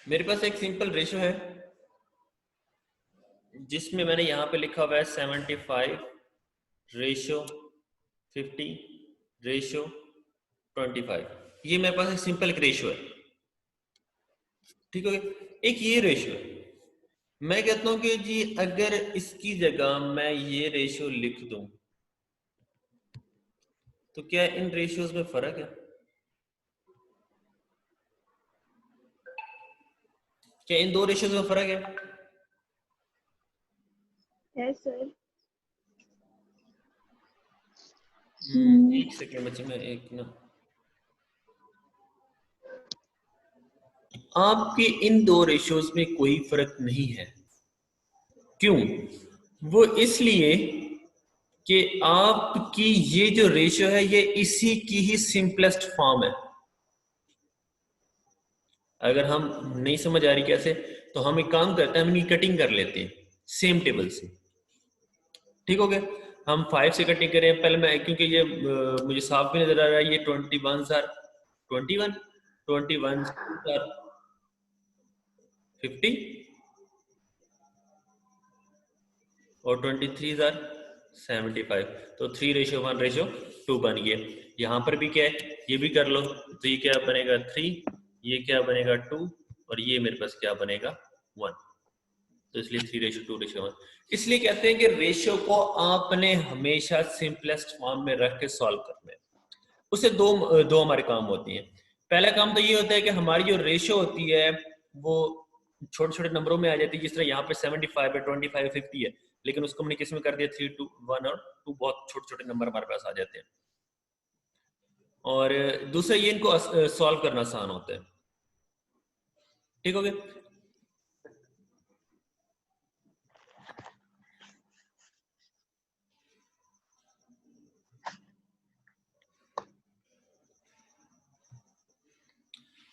मेरे पास एक simple ratio है जिसमें मैंने यहाँ पे लिखा हुआ है 75 रेशो 50 रेशो 25। ये मेरे पास एक सिंपल एक रेशो है, ठीक है। एक ये रेशो है, मैं कहता हूं कि जी अगर इसकी जगह मैं ये रेशो लिख दूं तो क्या इन रेशियोज में फर्क है? क्या इन दो रेशियोज में फर्क है? Yes sir. एक सेकेंड बच्चे, मैं एक ना, आपके इन दो रेशियोज में कोई फर्क नहीं है। क्यों? वो इसलिए कि आपकी ये जो रेशियो है ये इसी की ही सिंपलेस्ट फॉर्म है। अगर हम नहीं समझ आ रही कैसे, तो हम एक काम करते हैं, हम इनकी कटिंग कर लेते हैं सेम टेबल से। ठीक हो गया? हम 5 से कटिंग करें पहले, मैं क्योंकि ये मुझे साफ भी नजर आ रहा है, ये 21 आर 21 21 आर 50 और 23 आर 75। तो 3:1:2 बन गया। यहाँ पर भी क्या है, ये भी कर लो, तो ये क्या बनेगा 3, ये क्या बनेगा 2 और ये मेरे पास क्या बनेगा 1। तो इसलिए 3:2:1। इसलिए कहते हैं कि रेशियो को आपने हमेशा सिंपलेस्ट फॉर्म में रख के सॉल्व करना है। उससे दो दो हमारे काम होती हैं। पहला काम तो ये होता है कि हमारी जो रेशियो होती है वो छोटे छोटे नंबरों में आ जाती है, जिस तरह यहाँ पे 75 है, 25 50 है, लेकिन उसको हमने किस में कर दिया 3 2 1 और 2, बहुत छोटे छोटे नंबर हमारे पास आ जाते हैं। और दूसरा ये इनको सॉल्व करना आसान होता है। ठीक हो गया?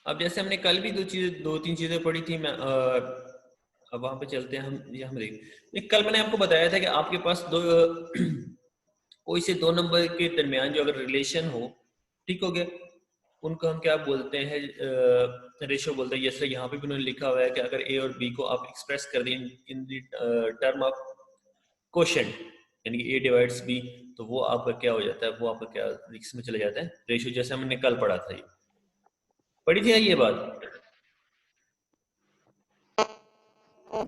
अब जैसे हमने कल भी दो तीन चीजें पढ़ी थी, मैं अब वहां पे चलते हैं हम। ये हम देख, कल मैंने आपको बताया था कि आपके पास दो कोई से दो नंबर के दरमियान जो अगर रिलेशन हो, ठीक हो गया, उनको हम क्या बोलते हैं, रेशो बोलते हैं। जैसे यहाँ पे भी उन्होंने लिखा हुआ है कि अगर ए और बी को आप एक्सप्रेस कर दें इन टर्म ऑफ क्वोशंट, यानी कि ए डिवाइड्स बी, तो वो आपका क्या हो जाता है, वो आपका क्या इसमें चले जाता है रेशो, जैसे हमने कल पढ़ा था। ये पढ़ी थी ये बात?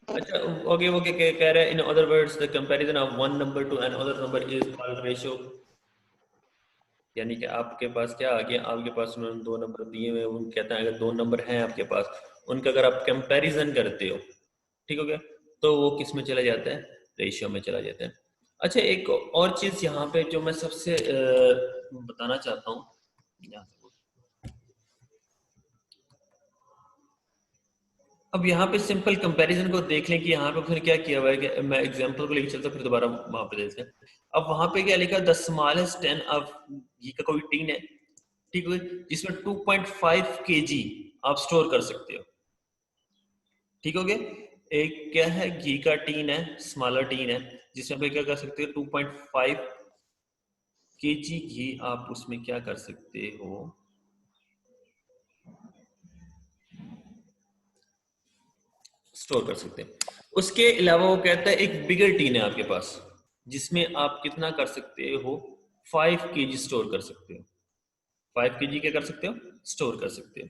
अच्छा, ओके ओके, कह रहे हैं in other words the comparison of one number to another number is called ratio. यानी कि आपके पास क्या आ गया, आपके पास उन्होंने दो नंबर दिए हुए, वो कहते हैं अगर दो नंबर हैं आपके पास, उनका अगर आप कंपैरिजन करते हो, ठीक हो गया, तो वो किस में चला जाता है, रेशियो में चला जाता है। अच्छा, एक और चीज यहाँ पे जो मैं सबसे बताना चाहता हूँ, अब यहाँ पे सिंपल कंपैरिजन को देख लें कि यहाँ पे फिर क्या किया हुआ है, कि मैं एग्जांपल को लेकर चलता फिर दोबारा वहां पे देखते हैं। अब वहां पे क्या लिखा, द स्मॉलेस्ट 10 ऑफ, ये का कोई टीन है, ठीक है, जिसमें 2.5 kg आप स्टोर कर सकते हो। ठीक हो गया? एक क्या है, घी का टीन है, स्मॉलर टीन है, जिसमें आप क्या कर सकते हो, 2.5 kg घी आप उसमें क्या कर सकते हो, स्टोर कर सकते हैं। उसके अलावा वो कहता है एक बिगर टीन है आपके पास, जिसमें आप कितना कर सकते हो, 5 kg स्टोर कर सकते हो। 5 kg क्या कर सकते हो, स्टोर कर सकते हो।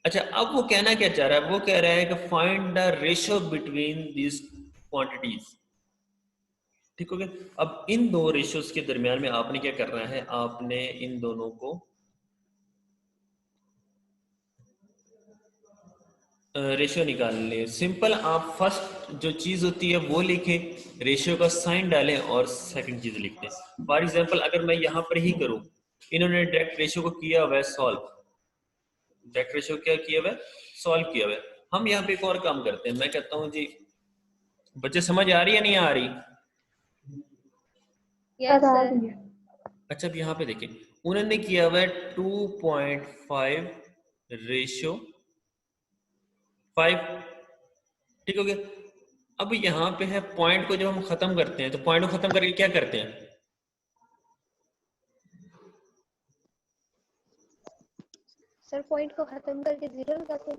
अच्छा, अब वो कहना क्या चाह रहा है, वो कह रहा है कि find the ratio between these quantities. ठीक हो गया? अब इन दो रेशियोज के दरमियान में आपने क्या करना है, आपने इन दोनों को रेशियो निकालने। सिंपल, आप फर्स्ट जो चीज होती है वो लिखें, रेशियो का साइन डालें और सेकंड चीज लिखते हैं। फॉर एग्जांपल अगर मैं यहाँ पर ही करूँ, इन्होंने डायरेक्ट रेशियो को किया हुआ है सॉल्व, डायरेक्ट रेशियो क्या किया हुआ है, सॉल्व किया हुआ है। हम यहाँ पे एक और काम करते हैं, मैं कहता हूँ जी, बच्चे समझ आ रही है नहीं आ रही? Yes sir. अच्छा, अब यहाँ पे देखिए, उन्होंने किया हुआ है 2.5 रेशियो 5। ठीक हो गया? अब यहाँ पे है पॉइंट को जब हम खत्म करते हैं, तो पॉइंट को खत्म करके क्या करते हैं, सर पॉइंट को खत्म करके जीरो लगाते हैं।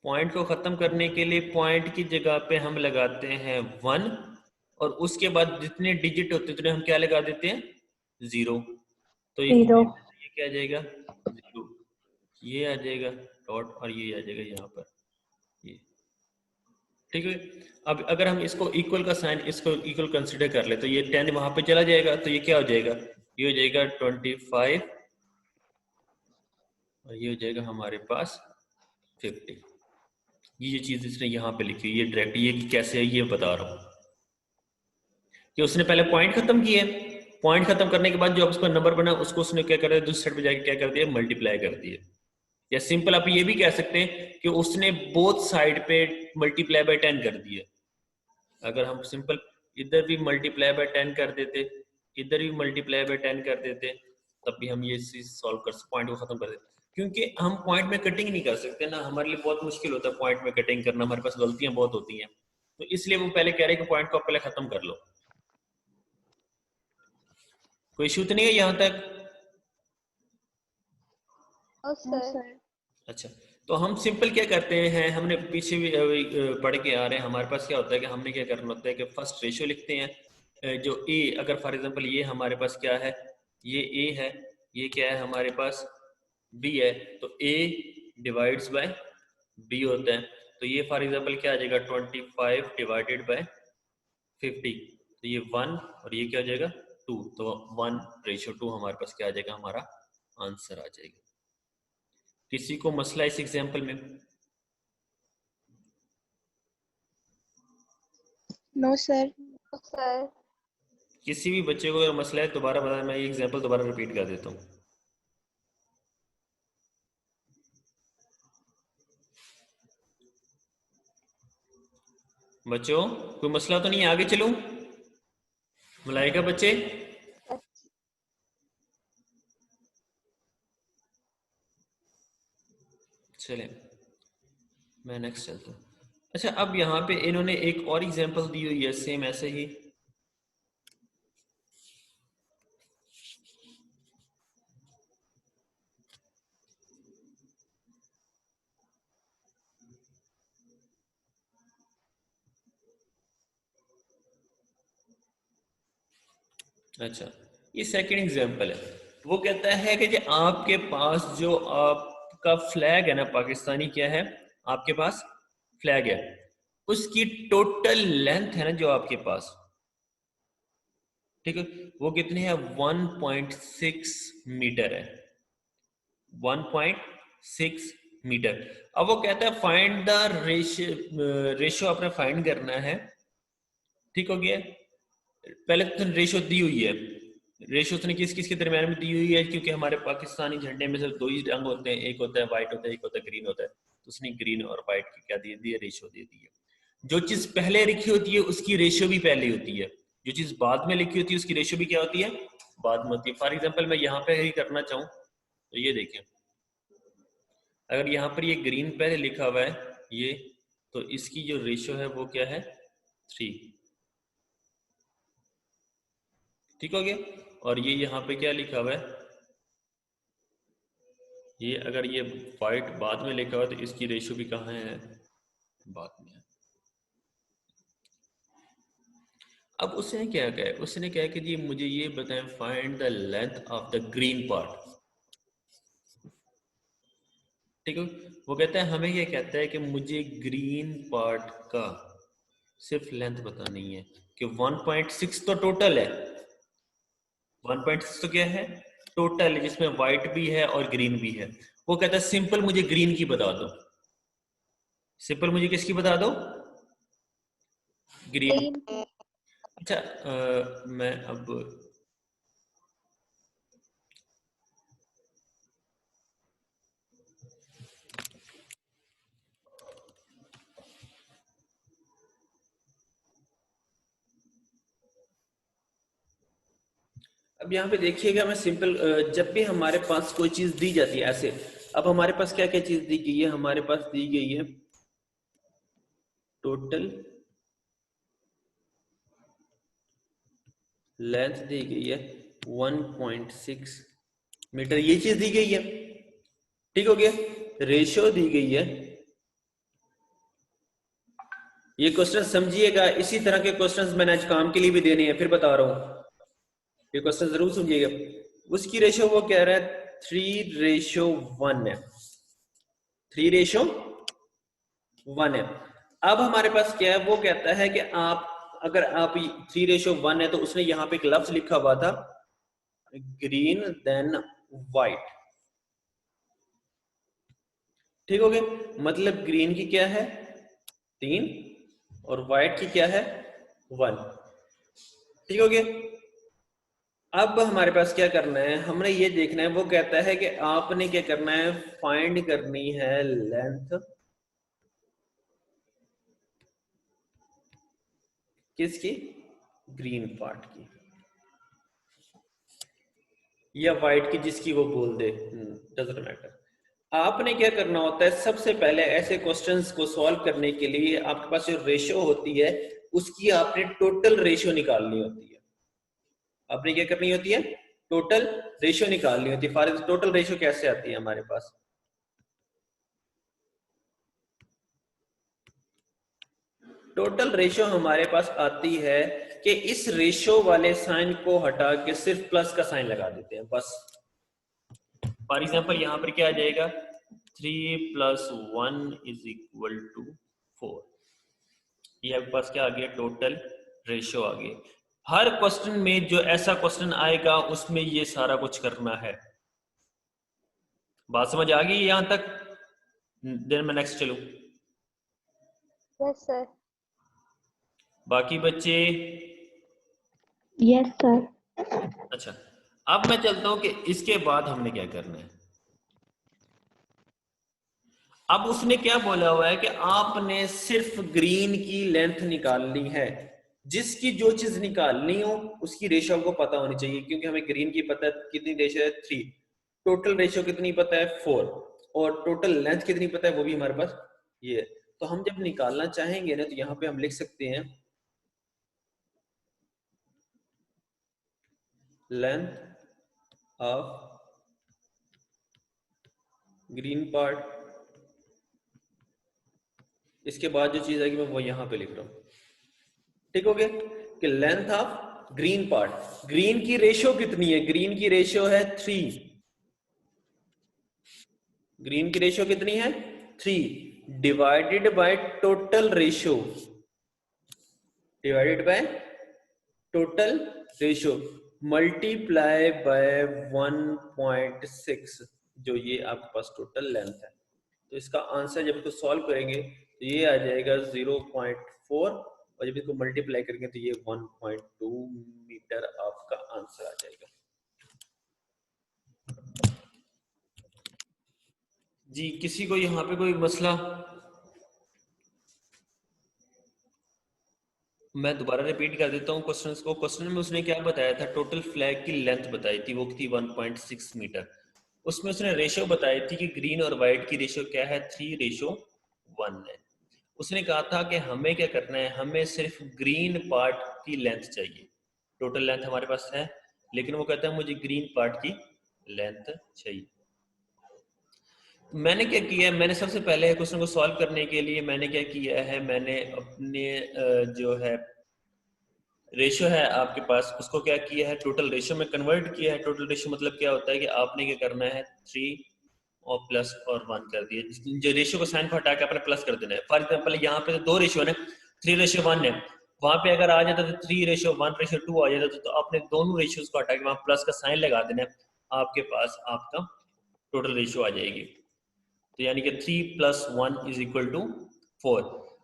पॉइंट को खत्म करने के लिए पॉइंट की जगह पे हम लगाते हैं 1 और उसके बाद जितने डिजिट होते हैं उतने हम क्या लगा देते हैं 0। तो ये क्या आ जाएगा 0, ये आ जाएगा डॉट और ये आ जाएगा यहाँ पर ये। ठीक है, अब अगर हम इसको इक्वल का साइन इसको इक्वल कंसिडर कर ले तो ये 10 वहां पे चला जाएगा तो ये क्या हो जाएगा, ये हो जाएगा 25 और ये हो जाएगा हमारे पास 50। ये चीज इसने यहाँ पे लिखी है, ये डायरेक्ट ये कैसे है ये बता रहा हूँ कि उसने पहले पॉइंट खत्म किए, पॉइंट खत्म करने के बाद जो उसका नंबर बना उसको उसने क्या कर दिया, दूसरी साइड पे जाके क्या कर दिया, मल्टीप्लाई कर दिया। या सिंपल आप ये भी कह सकते हैं कि उसने बोथ साइड पे मल्टीप्लाई बाय 10 कर दिया। अगर हम सिंपल इधर भी मल्टीप्लाई बाय 10 कर देते, इधर भी मल्टीप्लाई बाय 10 कर देते, तब भी हम ये चीज सॉल्व कर पॉइंट को खत्म कर देते। क्योंकि हम पॉइंट में कटिंग नहीं कर सकते ना, हमारे लिए बहुत मुश्किल होता है पॉइंट में कटिंग करना, हमारे पास गलतियां बहुत होती हैं, तो इसलिए वो पहले कह रहे हैं कि पॉइंट को पहले खत्म कर लो। कोई इशू तो नहीं है यहाँ तक? अच्छा, तो हम सिंपल क्या करते हैं, हमने पीछे भी पढ़ के आ रहे हैं, हमारे पास क्या होता है कि हमने क्या करना होता है कि फर्स्ट रेशियो लिखते हैं। जो ए, अगर फॉर एग्जांपल ये हमारे पास क्या है, ये ए है, ये क्या है हमारे पास बी है, तो ए डिवाइड्स बाय बी होता है। तो ये फॉर एग्जांपल क्या आ जाएगा 25 डिवाइडेड बाय 50, तो ये 1 और ये क्या हो जाएगा 2, तो 1:2 हमारे पास क्या आ जाएगा, हमारा आंसर आ जाएगा। किसी को मसला इस एग्जाम्पल में? No sir. किसी भी बच्चे को अगर मसला है दोबारा बताना, मैं ये एग्जाम्पल दोबारा रिपीट कर देता हूँ। बच्चों कोई मसला तो नहीं है, आगे चलूं? मलाइका बच्चे चलें, मैं नेक्स्ट चलता हूँ। अच्छा, अब यहाँ पे इन्होंने एक और एग्जाम्पल दी हुई है सेम ऐसे ही। अच्छा, ये सेकंड एग्जाम्पल है। वो कहता है कि आपके पास जो आपका फ्लैग है ना पाकिस्तानी, क्या है आपके पास फ्लैग है, उसकी टोटल लेंथ है ना जो आपके पास, ठीक है, वो कितनी है 1.6 मीटर है, 1.6 मीटर। अब वो कहता है फाइंड द रेशियो आपने फाइंड करना है, ठीक हो गया। पहले तो रेशियो दी हुई है, रेशियो उसने किस किस के दरम्यान में दी हुई है, क्योंकि हमारे पाकिस्तानी झंडे में सिर्फ 2 ही रंग होते हैं, एक होता है व्हाइट होता है, एक होता है ग्रीन होता है, तो उसने ग्रीन और व्हाइट की क्या दे दी है, रेशियो दे दी है। जो चीज पहले लिखी होती है उसकी रेशियो भी पहले होती है, जो चीज बाद में लिखी होती है उसकी रेशियो भी क्या होती है, बाद में होती है। फॉर एग्जाम्पल मैं यहाँ पे ही करना चाहूँ तो ये देखें, अगर यहाँ पर ये ग्रीन पहले लिखा हुआ है ये, तो इसकी जो रेशियो है वो क्या है 3, ठीक हो गया। और ये यहाँ पे क्या लिखा हुआ है, ये अगर ये व्हाइट बाद में लिखा हुआ तो इसकी रेशियो भी कहाँ है, बाद में है। अब उसने क्या कहा, उसने कहा कि जी मुझे ये बताएं find the length of the green part, ठीक है। वो कहता है हमें ये कहता है कि मुझे ग्रीन पार्ट का सिर्फ लेंथ बतानी है कि 1.6 तो टोटल है, 1.6 तो क्या है टोटल है, जिसमें व्हाइट भी है और ग्रीन भी है। वो कहता है सिंपल मुझे ग्रीन की बता दो, सिंपल मुझे किसकी बता दो, ग्रीन। अच्छा मैं अब यहाँ पे देखिएगा, मैं सिंपल जब भी हमारे पास कोई चीज दी जाती है ऐसे, अब हमारे पास क्या क्या चीज दी गई है, हमारे पास दी गई है टोटल लेंथ दी गई है 1.6 मीटर, ये चीज दी गई है, ठीक हो गया। रेशियो दी गई है ये क्वेश्चन समझिएगा, इसी तरह के क्वेश्चंस मैंने आज काम के लिए भी देने हैं, फिर बता रहा हूं, ये क्वेश्चन जरूर समझिएगा। उसकी रेशो वो कह रहा है 3:1 है, 3:1 है। अब हमारे पास क्या है, वो कहता है कि आप अगर आप 3:1 है तो उसने यहां पे एक लफ्ज लिखा हुआ था ग्रीन देन व्हाइट, ठीक हो गया। मतलब ग्रीन की क्या है 3 और व्हाइट की क्या है 1, ठीक हो गया। अब हमारे पास क्या करना है, हमने ये देखना है, वो कहता है कि आपने क्या करना है, फाइंड करनी है लेंथ किसकी, ग्रीन पार्ट की या व्हाइट की, जिसकी वो बोल दे, डजंट मैटर। आपने क्या करना होता है, सबसे पहले ऐसे क्वेश्चंस को सॉल्व करने के लिए आपके पास जो रेशियो होती है उसकी आपने टोटल रेशियो निकालनी होती है। आपने क्या करनी होती है, टोटल रेशियो निकालनी होती है। फॉर एग्जाम्पल टोटल रेशियो कैसे आती है हमारे पास, टोटल रेशियो हमारे पास आती है कि इस रेशियो वाले साइन को हटा के सिर्फ प्लस का साइन लगा देते हैं बस। फॉर एग्जाम्पल यहां पर क्या आ जाएगा, 3 + 1 = 4। ये आपके पास क्या आ गया, टोटल रेशियो आ गया। हर क्वेश्चन में जो ऐसा क्वेश्चन आएगा उसमें ये सारा कुछ करना है। बात समझ आ गई यहां तक? देन मैं नेक्स्ट चलूं। Yes sir. बाकी बच्चे? Yes sir. अच्छा, अब मैं चलता हूं कि इसके बाद हमने क्या करना है। अब उसने क्या बोला हुआ है कि आपने सिर्फ ग्रीन की लेंथ निकालनी है, जिसकी जो चीज निकालनी हो उसकी रेशियो आपको पता होनी चाहिए, क्योंकि हमें ग्रीन की पता है कितनी रेशियो है 3, टोटल रेशियो कितनी पता है 4, और टोटल लेंथ कितनी पता है वो भी हमारे पास ये है। तो हम जब निकालना चाहेंगे ना तो यहाँ पे हम लिख सकते हैं लेंथ ऑफ ग्रीन पार्ट, इसके बाद जो चीज आएगी मैं वो यहां पे लिख रहा हूं, ठीक हो गया। कि length of green part, green की रेशियो कितनी है, ग्रीन की रेशियो है 3, ग्रीन की रेशियो कितनी है 3 divided by total ratio, divided by total ratio multiply by 1.6, जो ये आपके पास टोटल लेंथ है। तो इसका आंसर जब इसको सॉल्व करेंगे तो ये आ जाएगा 0.4, और जब इसको मल्टीप्लाई करेंगे तो ये 1.2 मीटर आपका आंसर आ जाएगा। जी, किसी को यहाँ पे कोई मसला? मैं दोबारा रिपीट कर देता हूँ क्वेश्चंस को। क्वेश्चन में उसने क्या बताया था, टोटल फ्लैग की लेंथ बताई थी, वो थी 1.6 मीटर। उसमें उसने रेशियो बताई थी कि ग्रीन और व्हाइट की रेशियो क्या है, 3:1 है। उसने कहा था कि हमें क्या करना है, हमें सिर्फ ग्रीन पार्ट की लेंथ चाहिए। टोटल लेंथ हमारे पास है, लेकिन वो कहता है मुझे ग्रीन पार्ट की लेंथ चाहिए। मैंने क्या किया है, मैंने सबसे पहले क्वेश्चन को सॉल्व करने के लिए मैंने क्या किया है, मैंने अपने जो है रेशियो है आपके पास उसको क्या किया है, टोटल रेशियो में कन्वर्ट किया है। टोटल रेशियो मतलब क्या होता है कि आपने क्या करना है, 3 और प्लस और 1 कर दिया, जो रेशियो को साइन को हटा के आपने प्लस कर देना है। फॉर एग्जाम्पल यहाँ पे तो 2 रेशियो है, 3:1 है, वहां पे अगर आ जाता तो 3:1:2 आ जाता, तो आपने दोनों रेशियोज को हटा के वहां प्लस का साइन लगा देना है, आपके पास आपका टोटल रेशियो आ जाएगी। तो यानी कि 3 + 1 = 4।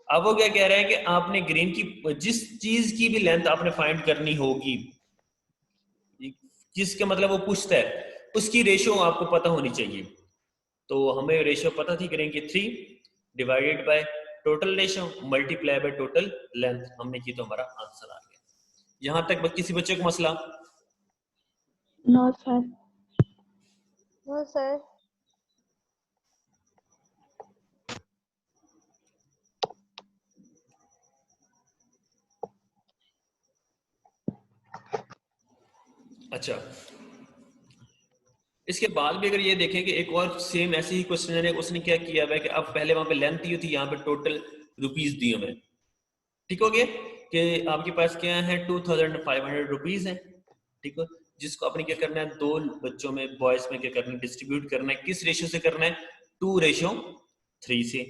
अब वो क्या कह रहा है कि आपने ग्रीन की जिस चीज की भी लेंथ आपने फाइंड करनी होगी, जिसके मतलब वो पूछता है उसकी रेशियो आपको पता होनी चाहिए। तो हमें रेशियो पता थी ग्रीन की 3 divided by total ratio multiply by total length हमने की, तो हमारा आंसर आ गया। यहां तक किसी बच्चे को मसला? No sir. No sir. अच्छा, इसके बाद भी अगर ये देखें कि एक और सेम ऐसे ही क्वेश्चन है, उसने क्या किया है कि अब पहले वहां पे लेंथ दी थी, यहाँ पे टोटल रुपीस दी हमें, ठीक हो गया कि आपके पास क्या है 2500 रुपीज है, ठीक है, जिसको आपने क्या करना है, 2 बच्चों में, बॉयज में क्या करना है, डिस्ट्रीब्यूट करना है। किस रेशियो से करना है, 2:3 से।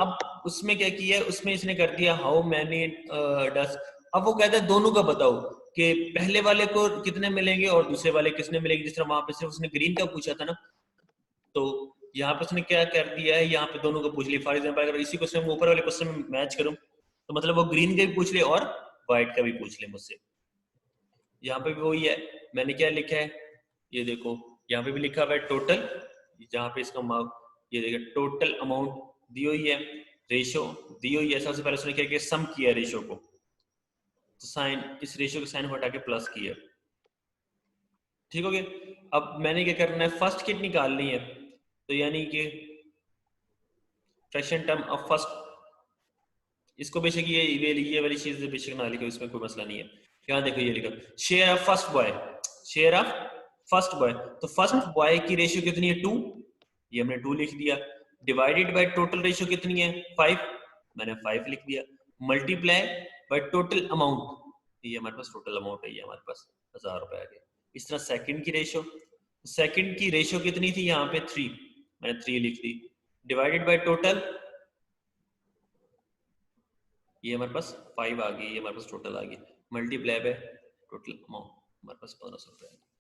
अब उसमें क्या किया है, उसमें इसने कर दिया हाउ मैनी डस। अब वो कहता है दोनों का बताओ कि पहले वाले को कितने मिलेंगे और दूसरे वाले कितने मिलेंगे। जिस तरह वहां पे सिर्फ उसने ग्रीन का पूछा था ना, तो यहाँ पे उसने क्या कर दिया है, यहाँ पे दोनों को पूछ लिया। फॉर एग्जाम्पल अगर इसी क्वेश्चन ऊपर वाले क्वेश्चन में मैच करूं तो मतलब वो ग्रीन का भी पूछ ले और व्हाइट का भी पूछ ले मुझसे। यहाँ पे भी वही है, मैंने क्या लिखा है, ये देखो यहाँ पे भी लिखा हुआ है टोटल, जहाँ पे इसका मार्क, ये देखिए टोटल अमाउंट दी हुई है, रेशो दी हुई है। सबसे पहले उसने क्या किया, सम किया रेशो को, तो साइन, इस रेशो के साइन को हटा के प्लस किया। ठीक हो गया। अब मैंने क्या करना है, फर्स्ट किट निकालनी है, तो यानी कि फ्रैक्शन टर्म ऑफ फर्स्ट, इसको बेशक ये वाली चीज बेशक ना लिखो, इसमें कोई मसला नहीं है। यहाँ देखो ये लिखा share of first boy, share of first boy, तो फर्स्ट बॉय की रेशियो कितनी है 2, ये हमने 2 लिख दिया। डिवाइडेड बाय टोटल रेशियो कितनी है 5, मैंने 5 लिख दिया। मल्टीप्लाई बाय टोटल अमाउंट, ये हमारे पास टोटल अमाउंट है, ये हमारे पास 1000 रुपए आ गए। इस तरह सेकंड की रेशियो, सेकंड की रेशियो कितनी थी यहाँ पे 3, मैंने 3 लिख दी। डिवाइडेड बाय टोटल, ये हमारे पास 5 आ गई, ये हमारे पास टोटल आ गई। मल्टीप्लाई बाय टोटल अमाउंट, हमारे पास 1500 रुपए आ गए।